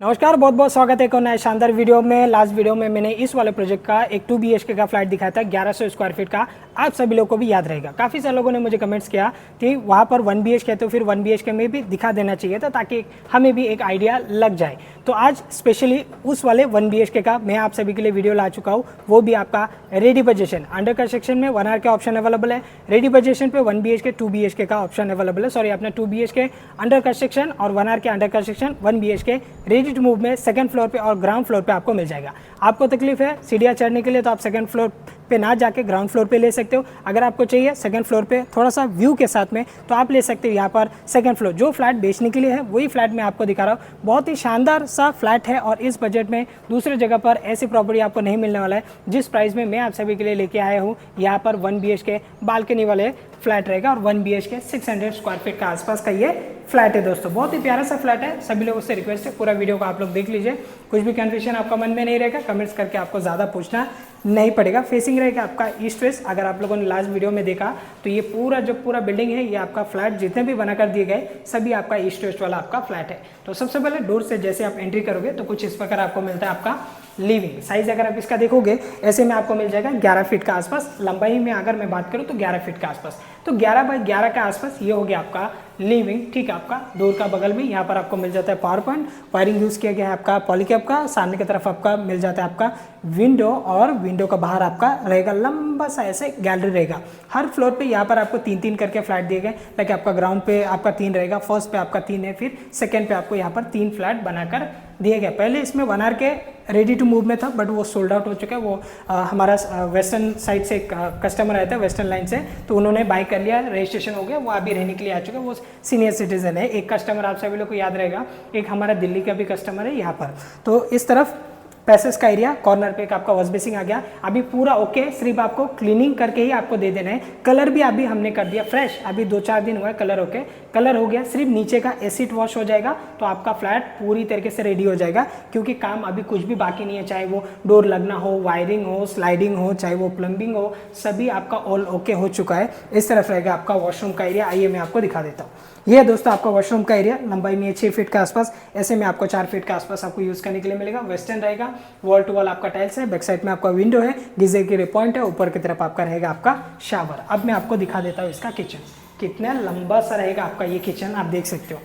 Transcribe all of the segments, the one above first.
नमस्कार, बहुत बहुत स्वागत है एक और नए शानदार वीडियो में। लास्ट वीडियो में मैंने इस वाले प्रोजेक्ट का एक 2 BHK का फ्लैट दिखाया था 1100 स्क्वायर फीट का। आप सभी लोगों को भी याद रहेगा। काफ़ी सारे लोगों ने मुझे कमेंट्स किया कि वहाँ पर 1 BHK है तो फिर 1 BHK में भी दिखा देना चाहिए था ताकि हमें भी एक आइडिया लग जाए। तो आज स्पेशली उस वाले 1 BHK का मैं आप सभी के लिए वीडियो ला चुका हूँ, वो भी आपका रेडी बजेशन। अंडर कंस्ट्रक्शन में 1 आर के ऑप्शन अवेलेबल है, रेडी बजेशन पे 1 BHK 2 BHK का ऑप्शन अवेलेबल है। सॉरी, अपना 2 BHK अंडर कंस्ट्रक्शन और 1 R K under construction 1 BHK ready to move में सेकंड फ्लोर पे और ग्राउंड फ्लोर पे आपको मिल जाएगा। आपको तकलीफ है सीढ़ियाँ चढ़ने के लिए तो आप सेकंड फ्लोर पे ना जाके ग्राउंड फ्लोर पे ले सकते हो। अगर आपको चाहिए सेकंड फ्लोर पे थोड़ा सा व्यू के साथ में तो आप ले सकते हो यहाँ पर सेकंड फ्लोर। जो फ्लैट बेचने के लिए है वही फ्लैट मैं आपको दिखा रहा हूँ। बहुत ही शानदार सा फ्लैट है और इस बजट में दूसरे जगह पर ऐसी प्रॉपर्टी आपको नहीं मिलने वाला है जिस प्राइस में मैं आप सभी के लिए लेके आया हूँ। यहाँ पर 1 BHK बालकनी वाले फ्लैट रहेगा और 1 BHK 600 स्क्वायर फीट का आसपास का ये फ्लैट है। दोस्तों बहुत ही प्यारा सा फ्लैट है। सभी लोगों से रिक्वेस्ट है पूरा वीडियो को आप लोग देख लीजिए। कुछ भी कन्फ्यूजन आपका मन में नहीं रहेगा, कमेंट्स करके आपको ज़्यादा पूछना नहीं पड़ेगा। फेसिंग रहेगा आपका ईस्ट वेस्ट। अगर आप लोगों ने लास्ट वीडियो में देखा तो ये पूरा जो पूरा बिल्डिंग है ये आपका फ्लैट जितने भी बना कर दिए गए सभी आपका ईस्ट वेस्ट वाला आपका फ्लैट है। तो सबसे पहले डोर से जैसे आप एंट्री करोगे तो कुछ इस प्रकार आपको मिलता है आपका लिविंग साइज। अगर आप इसका देखोगे ऐसे में आपको मिल जाएगा 11 फीट का आसपास। लंबाई में अगर मैं बात करूँ तो 11 फीट का आसपास, तो 11 बाई 11 का आसपास ये हो गया आपका लिविंग। ठीक है, आपका डोर का बगल में यहाँ पर आपको मिल जाता है पावर पॉइंट। वायरिंग यूज़ किया गया है आपका पॉलीकैप का। सामने की तरफ आपका मिल जाता है आपका विंडो और विंडो का बाहर आपका रहेगा लंबा सा ऐसे गैलरी रहेगा। हर फ्लोर पे यहाँ पर आपको 3-3 करके फ्लैट दिए गए। लाइक आपका ग्राउंड पे आपका 3 रहेगा, फर्स्ट पे आपका 3 है, फिर सेकेंड पे आपको यहाँ पर 3 फ्लैट बनाकर दिए गए। पहले इसमें 1 आर के रेडी टू मूव में था बट वो सोल्ड आउट हो चुका है। वो हमारा वेस्टर्न साइड से कस्टमर आया था वेस्टर्न लाइन से, तो उन्होंने बाय कर लिया, रजिस्ट्रेशन हो गया, वो अभी रहने के लिए आ चुका है। वो सीनियर सिटीजन है। एक कस्टमर आप सभी लोग को याद रहेगा, एक हमारा दिल्ली का भी कस्टमर है यहाँ पर। तो इस तरफ पैसेज का एरिया, कॉर्नर पे एक आपका वॉश बेसिंग आ गया। अभी पूरा ओके, सिर्फ आपको क्लीनिंग करके ही आपको दे देना है। कलर भी अभी हमने कर दिया फ्रेश, अभी 2-4 दिन हुआ है कलर ओके, कलर हो गया। सिर्फ नीचे का एसिड वॉश हो जाएगा तो आपका फ्लैट पूरी तरीके से रेडी हो जाएगा, क्योंकि काम अभी कुछ भी बाकी नहीं है। चाहे वो डोर लगना हो, वायरिंग हो, स्लाइडिंग हो, चाहे वो प्लम्बिंग हो, सभी आपका ऑल ओके हो चुका है। इस तरफ रहेगा आपका वॉशरूम का एरिया। आइए मैं आपको दिखा देता हूँ। ये दोस्तों आपका वॉशरूम का एरिया लंबाई में 6 फीट के आसपास, ऐसे में आपको 4 फीट के आसपास आपको यूज़ करने के लिए मिलेगा। वेस्टर्न रहेगा, वॉल टू वॉल आपका टाइल्स है, बैक साइड में आपका विंडो है, गीजर की पॉइंट है, ऊपर की तरफ आपका रहेगा आपका शावर। अब मैं आपको दिखा देता हूँ इसका किचन। कितना लंबा सा रहेगा आपका ये किचन, आप देख सकते हो।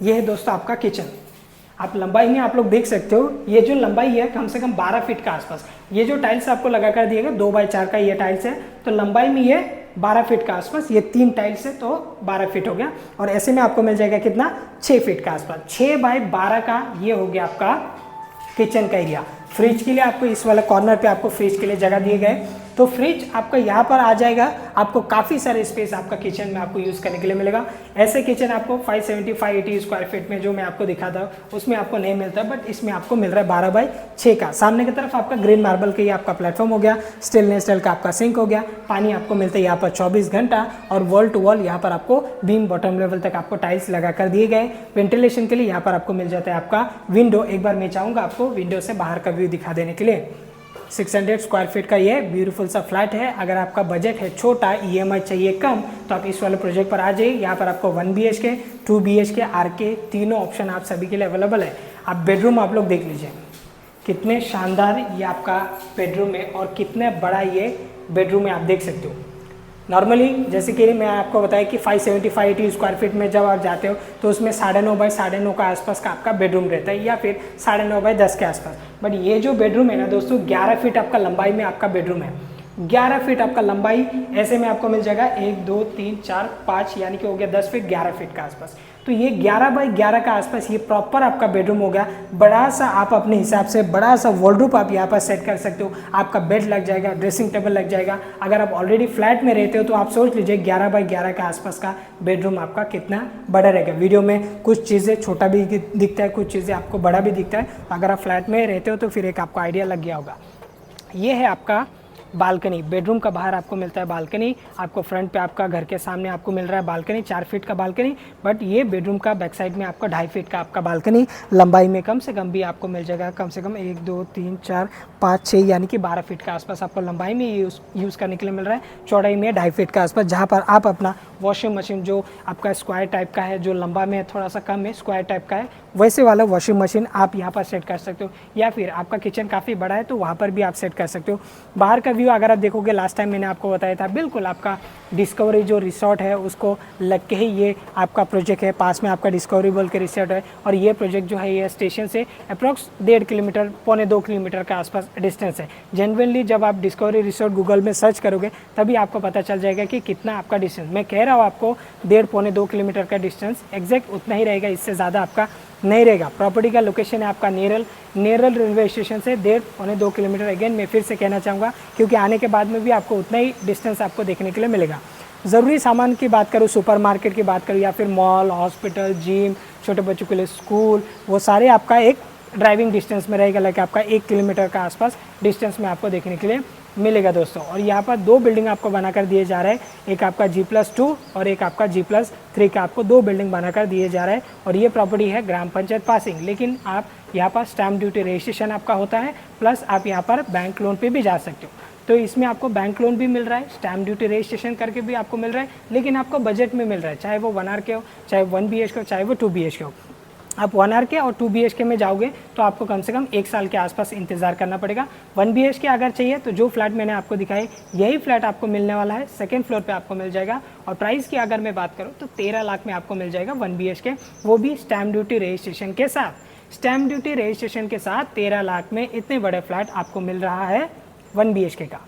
ये है दोस्तों आपका किचन। आप लंबाई में आप लोग देख सकते हो, ये जो लंबाई है कम से कम 12 फीट का आसपास। ये जो टाइल्स आपको लगा कर दिएगा 2x4 का ये टाइल्स है, तो लंबाई में ये 12 फीट का आसपास। ये 3 टाइल्स है तो 12 फीट हो गया। और ऐसे में आपको मिल जाएगा कितना, 6 फीट का आसपास। 6x12 का ये हो गया आपका किचन का एरिया। फ्रिज के लिए आपको इस वाले कॉर्नर पे आपको फ्रिज के लिए जगह दिए गए, तो फ्रिज आपका यहाँ पर आ जाएगा। आपको काफ़ी सारे स्पेस आपका किचन में आपको यूज़ करने के लिए मिलेगा। ऐसे किचन आपको 570-580 स्क्वायर फीट में जो मैं आपको दिखाता हूँ उसमें आपको नहीं मिलता, बट इसमें आपको मिल रहा है 12x6 का। सामने की तरफ आपका ग्रीन मार्बल का ये आपका प्लेटफॉर्म हो गया, स्टेनलेस स्टील का आपका सिंक हो गया। पानी आपको मिलता है यहाँ पर 24 घंटा, और वॉल टू वॉल यहाँ पर आपको बीम बॉटम लेवल तक आपको टाइल्स लगा कर दिए गए। वेंटिलेशन के लिए यहाँ पर आपको मिल जाता है आपका विंडो। एक बार मैं चाहूँगा आपको विंडो से बाहर का व्यू दिखा देने के लिए। 600 स्क्वायर फीट का ये ब्यूटीफुल सा फ्लैट है। अगर आपका बजट है छोटा, EMI चाहिए कम, तो आप इस वाले प्रोजेक्ट पर आ जाइए। यहाँ पर आपको 1 BHK 2 BHK RK तीनों ऑप्शन आप सभी के लिए अवेलेबल है। आप बेडरूम आप लोग देख लीजिए, कितने शानदार ये आपका बेडरूम है और कितने बड़ा ये बेडरूम है, आप देख सकते हो। नॉर्मली जैसे कि मैं आपको बताया कि 570-580 स्क्वायर फीट में जब आप जाते हो तो उसमें 9.5x9 का आसपास का आपका बेडरूम रहता है, या फिर 9.5x10 के आसपास। बट ये जो बेडरूम है ना दोस्तों, 11 फीट आपका लंबाई में आपका बेडरूम है। 11 फीट आपका लंबाई, ऐसे में आपको मिल जाएगा 1 2 3 4 5, यानी कि हो गया 10 फीट, 11 फीट का आसपास। तो ये 11x11 का आसपास ये प्रॉपर आपका बेडरूम हो गया। बड़ा सा आप अपने हिसाब से बड़ा सा वॉलरूप आप यहाँ पर सेट कर सकते हो। आपका बेड लग जाएगा, ड्रेसिंग टेबल लग जाएगा। अगर आप ऑलरेडी फ्लैट में रहते हो तो आप सोच लीजिए 11x11 के आसपास का बेडरूम आपका कितना बड़ा रहेगा। वीडियो में कुछ चीज़ें छोटा भी दिखता है, कुछ चीज़ें आपको बड़ा भी दिखता है। अगर आप फ्लैट में रहते हो तो फिर एक आपको आइडिया लग गया होगा। ये है आपका बालकनी, बेडरूम का बाहर आपको मिलता है बालकनी, आपको फ्रंट पे आपका घर के सामने आपको मिल रहा है बालकनी, 4 फीट का बालकनी, बट ये बेडरूम का बैक साइड में आपका 2.5 फीट का आपका बालकनी, लंबाई में कम से कम भी आपको मिल जाएगा कम से कम 1 2 3 4 5 6 यानी कि 12 फीट का आसपास आपको लंबाई में यूज़ करने के लिए मिल रहा है, चौड़ाई में 2.5 फीट का आसपास, जहाँ पर आप अपना वॉशिंग मशीन जो आपका स्क्वायर टाइप का है, जो लंबा में थोड़ा सा कम है स्क्वायर टाइप का है, वैसे वाला वॉशिंग मशीन आप यहाँ पर सेट कर सकते हो, या फिर आपका किचन काफ़ी बड़ा है तो वहाँ पर भी आप सेट कर सकते हो। बाहर का व्यू अगर आप देखोगे, लास्ट टाइम मैंने आपको बताया था, बिल्कुल आपका डिस्कवरी जो रिसोर्ट है उसको लग के ही ये आपका प्रोजेक्ट है, पास में आपका डिस्कवरी बोल के रिसोर्ट है, और ये प्रोजेक्ट जो है ये स्टेशन से अप्रॉक्स 1.5 किलोमीटर पौने 2 किलोमीटर के आसपास डिस्टेंस है। जेन्युइनली जब आप डिस्कवरी रिसोर्ट गूगल में सर्च करोगे तभी आपको पता चल जाएगा कि कितना आपका डिस्टेंस, मैं कह रहा हूँ आपको 1.5 पौने 2 किलोमीटर का डिस्टेंस एग्जैक्ट उतना ही रहेगा, इससे ज़्यादा आपका नहीं रहेगा। प्रॉपर्टी का लोकेशन है आपका नेरल रेलवे स्टेशन से 1.5 पौने 2 किलोमीटर। अगेन मैं फिर से कहना चाहूँगा क्योंकि आने के बाद में भी आपको उतना ही डिस्टेंस आपको देखने के लिए मिलेगा। ज़रूरी सामान की बात करूँ, सुपरमार्केट की बात करूँ, या फिर मॉल, हॉस्पिटल, जिम, छोटे बच्चों के लिए स्कूल, वो सारे आपका एक ड्राइविंग डिस्टेंस में रहेगा, लाइक आपका 1 किलोमीटर का आसपास डिस्टेंस में आपको देखने के लिए मिलेगा दोस्तों। और यहाँ पर 2 बिल्डिंग आपको बनाकर दिए जा रहे हैं, एक आपका G+2 और एक आपका G+3 का आपको 2 बिल्डिंग बनाकर दिए जा रहे हैं। और ये प्रॉपर्टी है ग्राम पंचायत पासिंग, लेकिन आप यहाँ पर स्टैम्प ड्यूटी रजिस्ट्रेशन आपका होता है, प्लस आप यहाँ पर बैंक लोन पे भी जा सकते हो। तो इसमें आपको बैंक लोन भी मिल रहा है, स्टैम्प ड्यूटी रजिस्ट्रेशन करके भी आपको मिल रहा है, लेकिन आपको बजट में मिल रहा है, चाहे वो 1 आर के हो, चाहे 1 BHK हो, चाहे वो 2 BHK हो। आप 1 आर के और 2 BHK में जाओगे तो आपको कम से कम 1 साल के आसपास इंतजार करना पड़ेगा। 1 BHK अगर चाहिए तो जो फ्लैट मैंने आपको दिखाई यही फ्लैट आपको मिलने वाला है, सेकंड फ्लोर पे आपको मिल जाएगा। और प्राइस की अगर मैं बात करूँ तो 13 लाख में आपको मिल जाएगा 1 BHK, वो भी स्टैम्प ड्यूटी रजिस्ट्रेशन के साथ। स्टैम्प ड्यूटी रजिस्ट्रेशन के साथ 13 लाख में इतने बड़े फ्लैट आपको मिल रहा है 1 BHK का।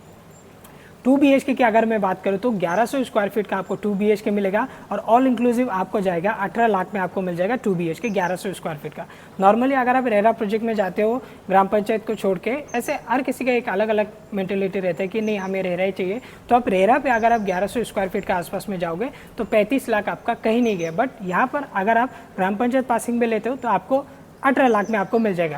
2 BHK की अगर मैं बात करूँ तो 1100 स्क्वायर फीट का आपको 2 BHK मिलेगा, और ऑल इंक्लूसिव आपको जाएगा 18 लाख में आपको मिल जाएगा 2 BHK 1100 स्क्वायर फीट का। नॉर्मली अगर आप रेरा प्रोजेक्ट में जाते हो ग्राम पंचायत को छोड़ के, ऐसे हर किसी का एक अलग अलग मेंटेलिटी रहता है कि नहीं हमें रेरा ही चाहिए, तो आप रेरा पे अगर आप 1100 स्क्वायर फीट के आसपास में जाओगे तो 35 लाख आपका कहीं नहीं गया। बट यहाँ पर अगर आप ग्राम पंचायत पासिंग में लेते हो तो आपको 18 लाख में आपको मिल जाएगा।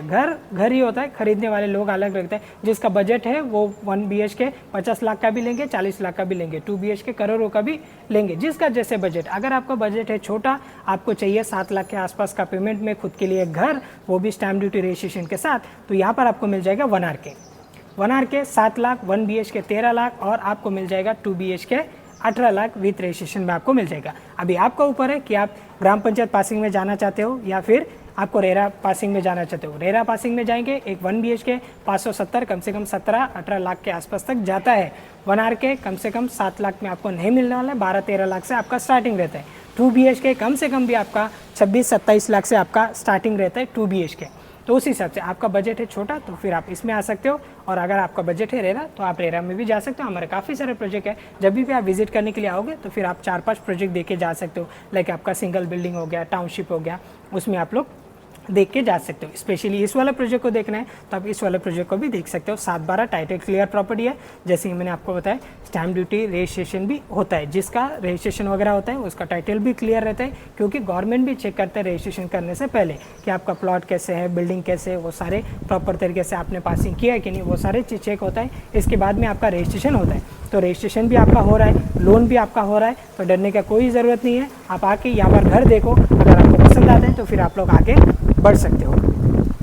घर ही होता है, खरीदने वाले लोग अलग रखते हैं, जिसका बजट है वो 1 BHK 50 लाख का भी लेंगे, 40 लाख का भी लेंगे, 2 BHK करोड़ों का भी लेंगे, जिसका जैसे बजट। अगर आपका बजट है छोटा, आपको चाहिए 7 लाख के आसपास का पेमेंट में खुद के लिए घर, वो भी स्टैम्प ड्यूटी रजिस्ट्रेशन के साथ, तो यहाँ पर आपको मिल जाएगा 1 आर के 7 लाख, 1 BHK 13 लाख, और आपको मिल जाएगा 2 BHK 18 लाख विथ रजिस्ट्रेशन में आपको मिल जाएगा। अभी आपका ऊपर है कि आप ग्राम पंचायत पासिंग में जाना चाहते हो या फिर आपको रेरा पासिंग में जाना चाहते हो। रेरा पासिंग में जाएंगे, एक 1 BHK 570 कम से कम 17-18 लाख के आसपास तक जाता है। 1 आर के कम से कम 7 लाख में आपको नहीं मिलने वाला है, 12-13 लाख से आपका स्टार्टिंग रहता है। 2 BHK कम से कम भी आपका 26-27 लाख से आपका स्टार्टिंग रहता है 2 BHK। तो उस हिसाब से आपका बजट है छोटा तो फिर आप इसमें आ सकते हो, और अगर आपका बजट है रेरा तो आप रेरा में भी जा सकते हो। हमारे काफ़ी सारे प्रोजेक्ट है, जब भी आप विजिट करने के लिए आओगे तो फिर आप 4-5 प्रोजेक्ट देख के जा सकते हो। लाइक आपका सिंगल बिल्डिंग हो गया, टाउनशिप हो गया, उसमें आप लोग देख के जा सकते हो। स्पेशली इस वाले प्रोजेक्ट को देखना है तो आप इस वाले प्रोजेक्ट को भी देख सकते हो। 7/12 टाइटल क्लियर प्रॉपर्टी है, जैसे कि मैंने आपको बताया स्टैम्प ड्यूटी रजिस्ट्रेशन भी होता है, जिसका रजिस्ट्रेशन वगैरह होता है उसका टाइटल भी क्लियर रहता है, क्योंकि गवर्नमेंट भी चेक करता है रजिस्ट्रेशन करने से पहले कि आपका प्लॉट कैसे है, बिल्डिंग कैसे है, वो सारे प्रॉपर तरीके से आपने पासिंग किया है कि नहीं, वो सारे चीज़ चेक होता है। इसके बाद में आपका रजिस्ट्रेशन होता है, तो रजिस्ट्रेशन भी आपका हो रहा है, लोन भी आपका हो रहा है, तो डरने का कोई ज़रूरत नहीं है। आप आके यहाँ पर घर देखो, अगर आपको पसंद आता है तो फिर आप लोग आगे बढ़ सकते हो।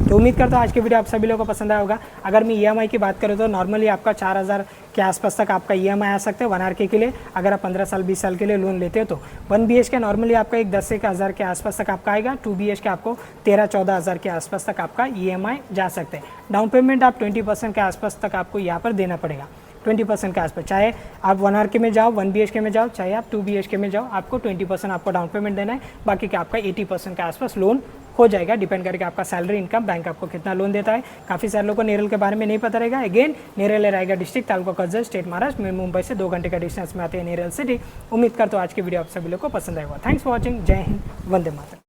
तो उम्मीद करता हूँ आज की वीडियो आप सभी लोगों को पसंद आया होगा। अगर मैं EMI की बात करूँ तो नॉर्मली आपका 4000 के आसपास तक आपका EMI आ सकता है 1 आर के लिए। अगर आप 15 साल 20 साल के लिए लोन लेते हो तो 1 BHK नॉर्मली आपका एक 10-1 के आसपास तक आपका आएगा। 2 BHK आपको 13-14 हज़ार के आसपास तक आपका EMI जा सकते हैं। डाउन पेमेंट आप 20% के आसपास तक आपको यहाँ पर देना पड़ेगा, 20% के आसपास। चाहे आप 1 आर के में जाओ, 1 BHK में जाओ, चाहे आप 2 BHK में जाओ, आपको 20% आपको डाउन पेमेंट देना है। बाकी का आपका 80% के आसपास लोन हो जाएगा, डिपेंड करके आपका सैलरी, इनकम, बैंक आपको कितना लोन देता है। काफ़ी सारे लोगों को नेरल के बारे में नहीं पता रहेगा। अगेन नेरल है रायगढ़ डिस्ट्रिक्ट, तालुका कर्जत, स्टेट महाराष्ट्र में, मुंबई से 2 घंटे का डिस्टेंस में आते हैं नेरल सिटी। उम्मीद करता हूँ आज की वीडियो आप सभी लोग को पसंद आएगा। Thanks for watching. जय हिंद, वंदे मातरम।